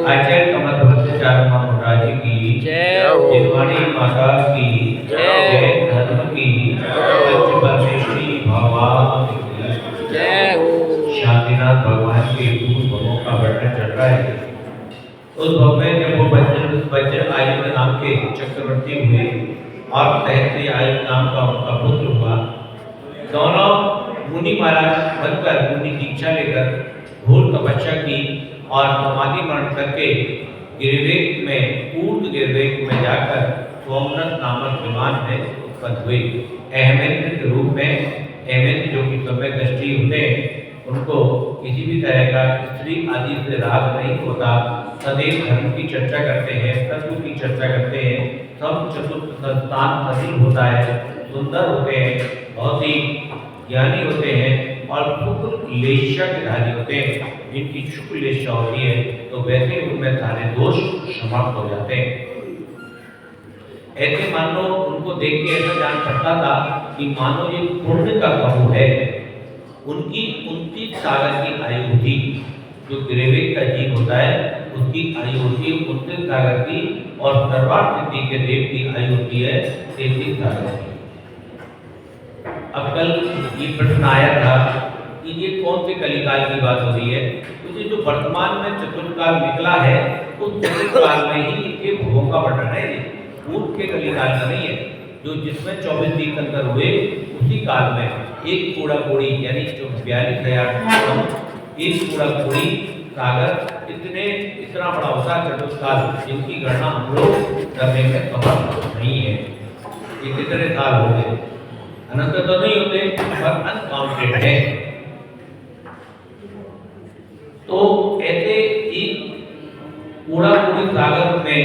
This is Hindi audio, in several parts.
आचार्य कमलभट्टाचार्य महाराज की जय हो। जिनवाणी माता की जय, धर्म की पंच परमेश्वरी भगवान की जय हो। शांतिनाथ भगवान के उस भवों का वर्णन चल रहा है। उस भव में जब वो वज्र आयु नाम के चक्रवर्ती हुए और तहसी आयु नाम का उनका पुत्र हुआ, दोनों मुनि महाराज बनकर मुनि दीक्षा लेकर घोर तपस्या की और समाधि मरण करके गिरिवेग में ऊर्ध्व गिरिवेग में जाकर सोमनाथ नामक विमान में उत्पन्न हुए। अहमेंद्र के रूप में अहमेंद्र जो कि समय दृष्टि होते हैं, उनको किसी भी तरह का स्त्री आदि से राग नहीं होता, सदैव धर्म की चर्चा करते हैं, तत्व की चर्चा करते हैं, सब चतुर्थ संस्थान सदैव होता है, सुंदर होते हैं, बहुत ही ज्ञानी होते हैं और शुक्ल लेशा के धारी होते हैं। जिनकी शुक्ल लेशा होती है तो वैसे उनमें सारे दोष समाप्त हो जाते हैं। ऐसे मान लो उनको देख के ऐसा जान पड़ता था कि मानो ये पुण्य का प्रभु है। उनकी 29 साल की आयु थी। जो गिरिवेग का जीव होता है उसकी आयु होती है 29 साल की और सर्वार्थ सिद्धि के देव की आयु होती है 33 साल की। अब कल ये प्रश्न आया था कि ये कौन से कलिकाल की बात हो रही है, तो ये जो वर्तमान में चतुर्काल निकला है उस चतुर्काल में ही इनके भवों का वर्णन है। पूर्व के कलिकाल का नहीं है। जो जिसमें 24 तीर्थंकर हुए उसी काल में एक कूड़ा कोड़ी यानी 42,000 एक कूड़ा कोड़ी सागर इतना बड़ा होता है चतुर्काल, जिनकी गणना हम लोग करने में समर्थ नहीं है। ये कितने साल हो गए, अनंत तो नहीं होते पर अनकाउंटेड है। तो ऐसे एक कूड़ा कोड़ी सागर में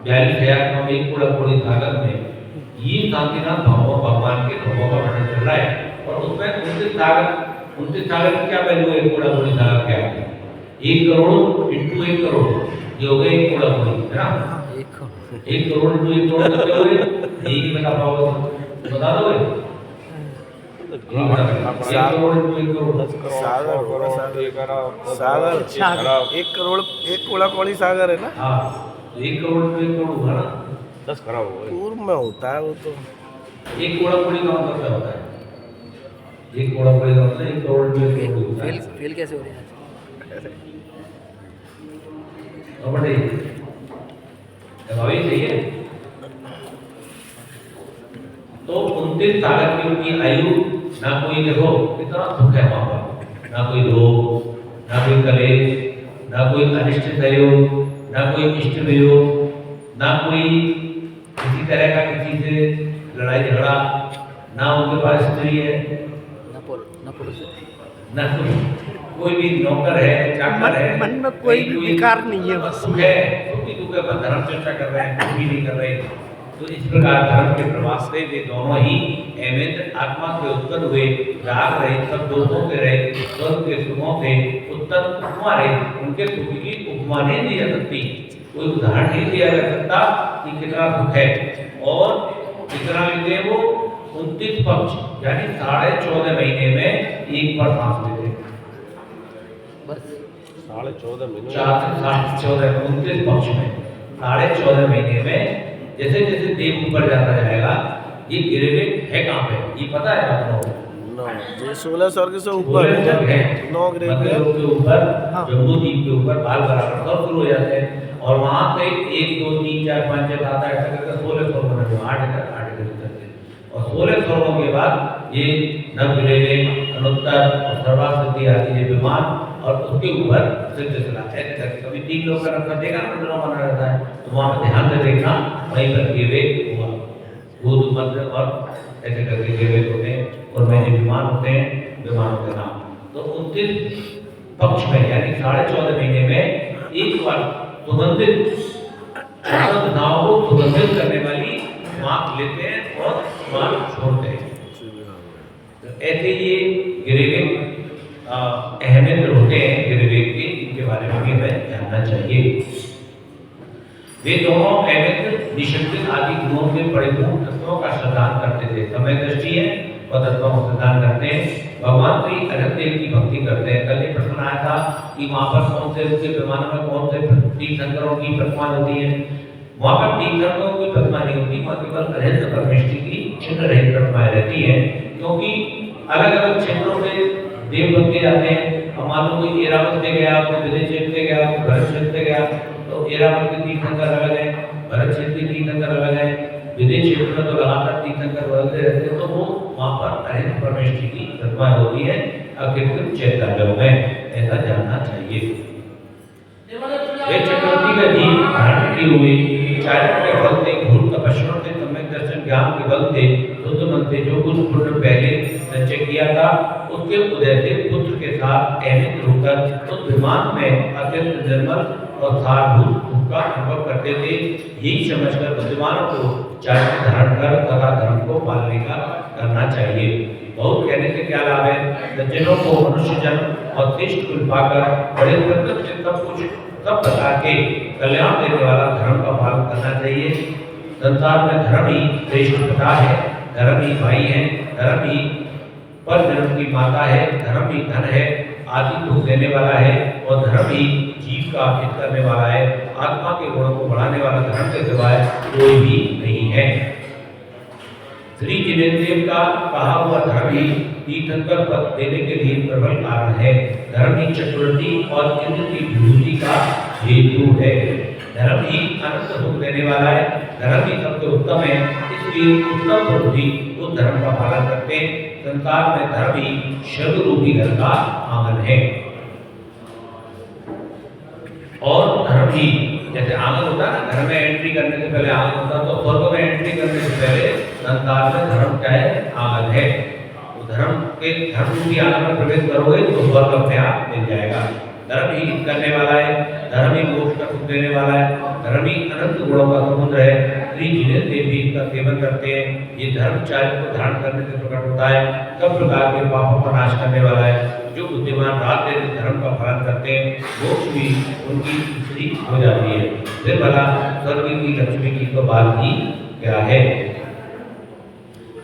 42,000 एक कूड़ा कोड़ी सागर में ये शांतिनाथ भगवान के भवों का वर्णन चल रहा है। और उसमें 29 सागर की क्या वैल्यू है, कूड़ा कोड़ी सागर क्या है, 1 करोड़ इंटू 1 करोड़ ये हो गए एक कूड़ा कोड़ी, है ना। 1 करोड़ इंटू 1 करोड़ कितने हो गए, यही बता पाओगे, बता दोगे। सागर 1 करोड़ 1 कूड़ा कोड़ी सागर है ना। हाँ, 1 करोड़ इंटू 1 करोड़ हुआ ना, 10 करोड़ पूर्व में होता है वो। तो 1 करोड़ कोड़ी का मतलब क्या होता है, 1 करोड़ कोड़ी का मतलब 1 करोड़ इंटू 1 करोड़ होता है। फेल कैसे हो रहा है? तो बड़े जवाब चाहिए। तो 29 साल की उनकी आयु, ना कोई देखो कितना सुख है वहां पर, ना कोई रोग, ना कोई कलेश, ना कोई अनिष्ट सहयोग, ना कोई इष्ट वियोग, ना कोई किसी तरह का किसी से लड़ाई झगड़ा, ना उनके पास स्त्री है, ना कोई भी नौकर है, चाकर है, मन में कोई विकार नहीं है, बस सुख है, सुखी दुख है, बस धर्म चर्चा कर रहे हैं, कुछ भी नहीं कर रहे। तो इस प्रकार धर्म के प्रवास से वे दोनों ही अहमेंद्र आत्मा से उत्पन्न हुए, राग रहे, सब दोषों से रहे, स्वर्ग के सुखों से उत्तर उपमा रहे। उनके सुख की उपमा नहीं दी जा सकती, कोई उदाहरण नहीं दिया जा सकता कि कितना सुख है। और कितना लेते हैं वो 29 पक्ष यानी 14.5 महीने में एक बार सांस लेते हैं। बस 14.5 महीने 14 29 पक्ष में 14.5 महीने में जैसे जैसे देव ऊपर जाता जाएगा। ये गिरिवेग है कहाँ पे, ये पता है आपको? ये 16 स्वर्ग से ऊपर है, 9 ग्रेड के ऊपर, जम्बू द्वीप के ऊपर बाल बराबर सब शुरू हो जाते हैं। और वहाँ पे 1 2 3 4 5 6 7 8 तक 16 स्वर्ग बने हुए, 8 तक। और 16 स्वर्गों के बाद ये नव गिरिवेग, अनुत्तर और सर्वासिद्धि आदि ये विमान और उसके ऊपर सिद्ध चला ऐसे करके कभी 3 लोग का रखा देगा ना, दोनों बना रहता है, तो वहाँ पे ध्यान से देखना, वहीं पर गिरिवेग हुआ, भूत मध्य और ऐसे करके गिरिवेग होते हैं। और में जो विमान होते हैं, विमानों के नाम। तो 29 पक्ष में यानी 14.5 महीने में एक बार सुगंधित नाव को सुगंधित करने वाली मार्क लेते हैं और मार्क छोड़ते हैं। तो ऐसे ये गिरिवेग अहमेंद्र होते हैं, गिरिवेग के, इनके बारे में भी हमें जानना चाहिए। वे दोनों अहमेंद्र निशक्ति आदि गुणों से परिपूर्ण तत्वों का श्रद्धान करते थे। समय दृष्टि है, और तत्वों को प्रदान करते हैं। भगवान श्री अनंत देव की भक्ति करते हैं। कल ये प्रश्न आया था कि वहाँ पर कौन से उसके विमानों में कौन से तीर्थंकरों की प्रतिमा होती है। वहाँ पर तीर्थंकरों की प्रतिमा नहीं होती, वहाँ केवल अनंत परमेश्वरी की चिन्ह रहित प्रतिमाएं रहती है, क्योंकि अलग अलग क्षेत्रों में देव बनते जाते हैं। हम मालूम कोई एरावत से गया, कोई विदेश क्षेत्र से गया, कोई भरत क्षेत्र से गया, तो एरावत के तीर्थंकर अलग है, भरत क्षेत्र के तीर्थंकर अलग है, विदेश क्षेत्र में तो लगातार तीर्थंकर बदलते रहते हैं। तो वो वहाँ पर अनंत परमेश्वरी की प्रतिमा होती है अकृत्रिम चैतन्य में, ऐसा जानना चाहिए। वे चक्रवर्ती का जीव धारण की हुई चारित्र के बल से, घोर तपस्या से, सम्यक दर्शन ज्ञान के बल से, शुद्ध मन से जो कुछ पुण्य पहले संचय किया था, उसके उदय से पुत्र के साथ अहमित होकर उस विमान में अत्यंत निर्मल और सारभूत सुख का अनुभव करते थे। यही समझकर बुद्धिमानों को चारित्र धारण कर तथा धर्म को पालने का करना चाहिए। बहुत कहने से क्या लाभ है। सज्जनों को मनुष्य जन्म और श्रेष्ठ कुल पाकर बड़े प्रकृति से सब प्रकार के कल्याण देने वाला धर्म का पालन करना चाहिए। संसार में धर्म ही श्रेष्ठ प्रथा है, धर्म ही भाई है, धर्म ही पर जन्म की माता है, धर्म ही धन है, आदि दुख देने वाला है, और धर्म ही जीव का हित करने वाला है। आत्मा के गुणों को बढ़ाने वाला धर्म के सिवाय कोई भी नहीं है। श्री जिनेन्द्र देव का कहा हुआ धर्म ही तीर्थंकर पद देने के लिए प्रबल कारण है। धर्म ही चक्रवर्ती और इंद्र की विभूति का हेतु है। धर्म ही अनंत सुख देने वाला है, धर्म ही सबसे उत्तम है, इसलिए उत्तम पुरुष ही उस धर्म का पालन करते हैं। संसार में धर्म ही शब्द रूपी घर का आंगन है, और धर्म ही जैसे आंगन होता है ना, घर में एंट्री करने से पहले आंगन होता है, तो स्वर्ग में एंट्री करने से पहले संसार में धर्म क्या है, आंगन है। तो धर्म रूपी आंगन में प्रवेश करोगे तो स्वर्ग अपने आप मिल जाएगा। धर्म ही हित करने वाला है, धर्म ही मोक्ष का सुख देने वाला है, धर्म ही अनंत गुणों का समुद्र है। श्री जिनेन्द्र देव भी इसका सेवन करते हैं। ये धर्म चारित्र को धारण करने से प्रकट होता है, सब प्रकार के पापों का नाश करने वाला है। जो बुद्धिमान रात दिन धर्म का पालन करते हैं, मोक्ष भी उनकी स्त्री हो जाती है। फिर भला स्वर्ग की लक्ष्मी की तो बात ही क्या है।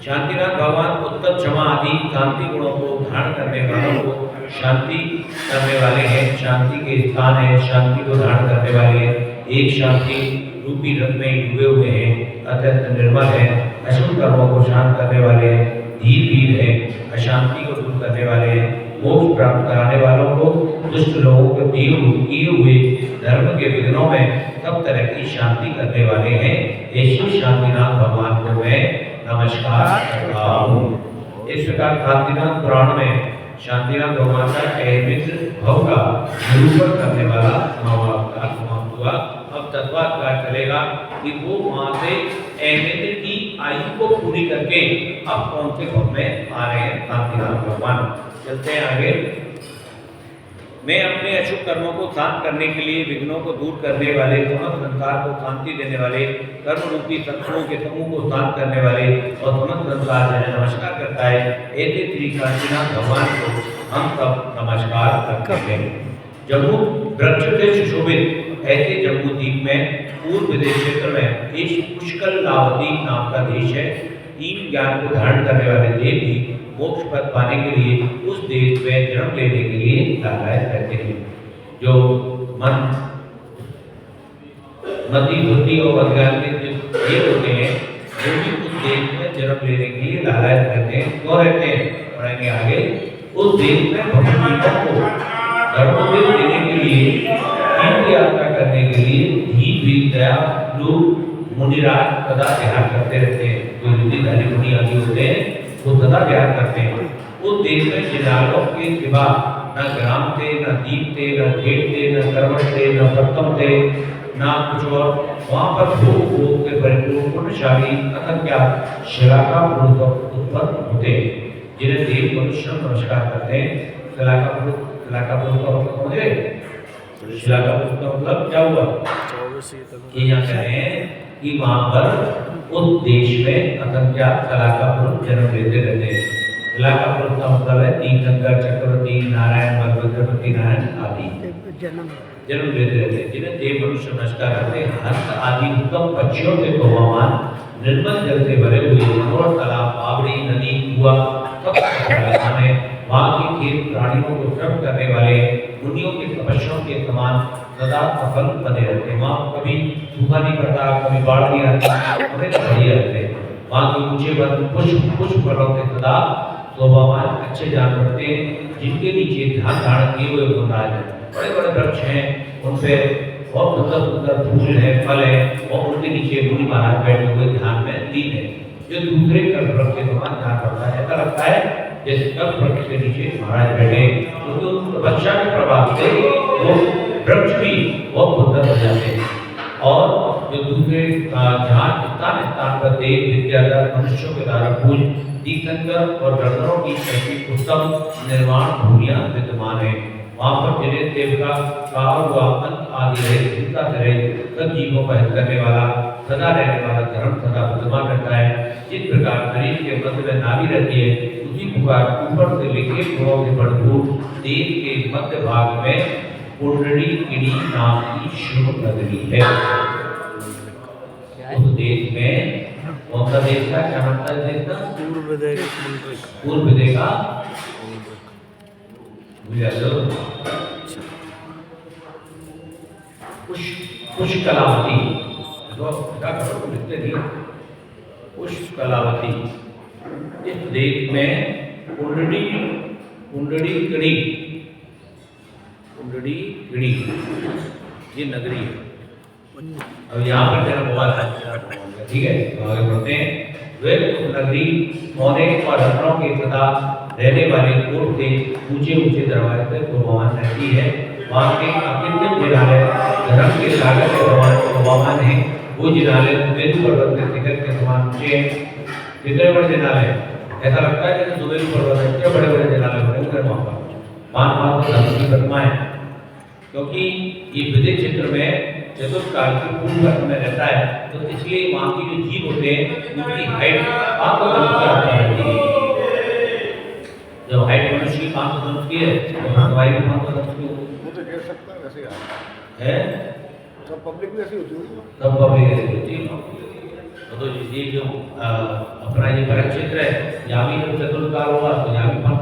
शांतिनाथ भगवान उत्तम क्षमा आदि शांति गुणों को धारण करने वालों को शांति करने वाले हैं। शांति के स्थान है, शांति को धारण करने वाले हैं। एक शांति रूपी रथ में डूबे हुए हैं, अत्यंत निर्मल है, अशुभ कर्मों को शांत करने वाले हैं, धीर वीर है, अशांति को दूर करने वाले हैं, मोक्ष प्राप्त कराने वालों को, दुष्ट लोगों को किए हुए धर्म के विघ्नों में सब तरह की शांति करने वाले हैं। ऐसे शांतिनाथ भगवान को मैं नमस्कार करता हूँ। इस प्रकार शांतिनाथ पुराण में शांतिनाथ भगवान का अहमित भाव का निरूपण करने वाला महावाक्य समाप्त हुआ। अब तत्वाकार चलेगा कि वो वहां से अहमित की आयु को पूरी करके अब कौन से भाव में आ रहे हैं शांतिनाथ भगवान। चलते हैं आगे। मैं अपने अशुभ कर्मों को शांत करने के लिए, विघ्नों को दूर करने वाले, समस्त संसार को शांति देने वाले, कर्म रूपी शत्रुओं के समूह को शांत करने वाले और समस्त संसार जिन्हें नमस्कार करता है, ऐसे श्री शांतिनाथ भगवान को हम सब नमस्कार करते हैं। जम्मू वृक्ष से सुशोभित ऐसे जम्मू द्वीप में पूर्व विदेश क्षेत्र में एक पुष्कर लावती नाम का देश है। तीन ज्ञान को धारण करने वाले देव भी मोक्ष पद पाने के लिए उस देश में जन्म लेने के लिए लालायत रहते हैं। जो मन मति बुद्धि और अज्ञान के ये होते हैं, वो भी उस देश में जन्म लेने के लिए लालायत रहते हैं। क्यों रहते हैं, पढ़ेंगे आगे। उस देश में भगवान को धर्मोपदेश देने के लिए, की यात्रा करने के लिए धीर भी दया लोग मुनिराज सदा ध्यान करते रहते हैं। जो ऋषिधारी मुनि आदि होते हैं वो सदा ध्यान करते हैं। उस देश में जिलालों के सिवा न ग्राम थे, न दीप थे, न खेत थे, न कर्मठ थे, न प्रथम थे, न कुछ और। वहाँ पर भोग के परिपूर्ण पुण्यशाली असंख्या शिलाका पुरुष उत्पन्न होते हैं, जिन्हें देव मनुष्य नमस्कार करते हैं। शिलाका पुरुष का मतलब समझे? शिलाका पुरुष का मतलब क्या हुआ? ये यहाँ कह रहे हैं कि वहाँ पर उस देश में असंख्या शिलाका पुरुष जन्म लेते रहते हैं। इला का पुरुष का मतलब है तीर्थंकर, चक्रवर्ती, नारायण, भगवती नारायण आदि जन्म जन्म लेते रहते हैं, जिन्हें देव मनुष्य नमस्कार करते हैं। हंस आदि उत्तम पक्षियों के शोभावान निर्मल जल से भरे हुए मनोहर तालाब, बावड़ी, नदी, कुआं सब स्थान है। वहाँ के खेत प्राणियों को तृप्त करने वाले मुनियों के तपस्याओं के समान सदा सफल बने रहते हैं। वहाँ कभी सूखा नहीं पड़ता, कभी बाढ़ नहीं आती, हमेशा बढ़िया रहते हैं। वहाँ के ऊंचे वन पुष्प फलों के सदा शोभावान अच्छे जानवर थे, जिनके नीचे ध्यान धारण किए हुए वनराज हैं। बड़े बड़े वृक्ष हैं, उन पे बहुत सुंदर सुंदर फूल है, फल है, और उनके नीचे मुनि महाराज बैठे हुए ध्यान में लीन है। जो दूसरे कल्प वृक्ष के समान ध्यान करता है, ऐसा लगता है जैसे कल्प वृक्ष के नीचे महाराज बैठे, क्योंकि उन तपस्या के प्रभाव से वो वृक्ष भी बहुत सुंदर हो जाते हैं। और जो दूसरे जहाँ स्थान स्थान पर देव, विद्याधर, मनुष्यों के द्वारा पूज, तीर्थंकर और गंधर्वों की ऐसी उत्तम निर्माण भूमियां विद्यमान है। वहाँ पर जिन्हें देवता का हुआ अंत आदि रहे, चिंता से रहे, सब जीवों का हित करने वाला, सदा रहने वाला धर्म सदा विद्यमान रहता है। जिस प्रकार शरीर के मध्य में नाभि रहती है, उसी प्रकार ऊपर से लेके गुणों से भरपूर देह के मध्य भाग में कुंडली किड़ी नाम की शुभ नगरी है। उस देश में कौन सा देश का क्या नाम था? देश का पूर्व देखा पुष्कलावती, पुष्कलावती इस देश में कुंडली ये नगरी है। अब यहाँ पर जन्म हुआ था, ठीक है, तो आगे बढ़ते हैं। वे नगरी सोने और रत्नों के सदा रहने वाले कोट के ऊंचे ऊंचे दरवाजे पर शोभावान रहती है। वहाँ के अत्यंत जिनालय धर्म के सागर के समान शोभावान है। वो जिनालय सुमेरु पर्वत के शिखर के समान ऊंचे हैं। कितने बड़े जिनालय, ऐसा लगता है जैसे सुमेरु पर्वत है, इतने बड़े बड़े जिनालय बने हुए वहाँ पर। पांच धर्म की प्रतिमा है, क्योंकि ये विदेश क्षेत्र में चतुष्काल के पूर्व में रहता है, तो इसलिए वहाँ की जो जीव होते हैं उनकी हाइट 5 रहती है। जब हाइट मनुष्य की 5 की है, तो हमारी भी 5 की वो तो कह सकता है वैसे है। सब पब्लिक में ऐसी होती है, सब पब्लिक ऐसी होती है। तो ये जो अपना ये भरत क्षेत्र है, यहाँ भी जब चतुष्काल होगा तो यहाँ भी 5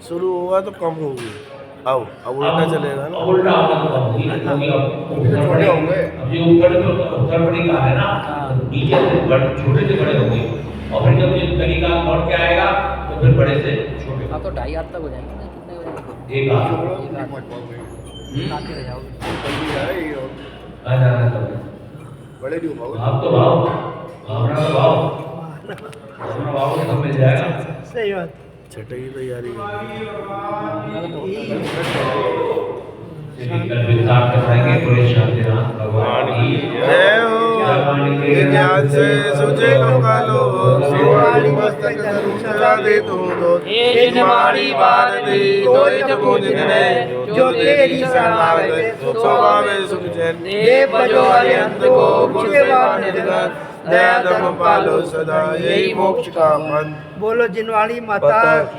शुरू होगा तो कम होगी। आओ अब उल्टा चलेगा ना, उल्टा होगा तो कम होगी, क्योंकि अब बड़े होंगे। अब ये ऊपर बड़ी कार है ना, नीचे से छोटे से बड़े होंगे, और फिर जब ये कली का लौट के आएगा तो फिर बड़े से छोटे। अब तो 2.5 हाथ तक हो जाएंगे ना, कितने हो जाएंगे? एक हाथ काफी रह जाओगे। बड़े नहीं हो आप तो भाव भावना का भाव सब मिल जाएगा। सही बात। छठे की तैयारी कल विस्तार कराएंगे। बोले शांतिनाथ भगवान की जय हो। ये ज्ञान से सुझे कालो शिवाली मस्तक धनु सदा दे दो ये जिनवाड़ी भारती तोय जगो जिनने जो तेरी शरणागत स्वभावे सुख जन देव बजो अरिहंत को गुण सेवा निर्गत दया धर्म पालो सदा यही मोक्ष का मन। बोलो जिनवाड़ी माता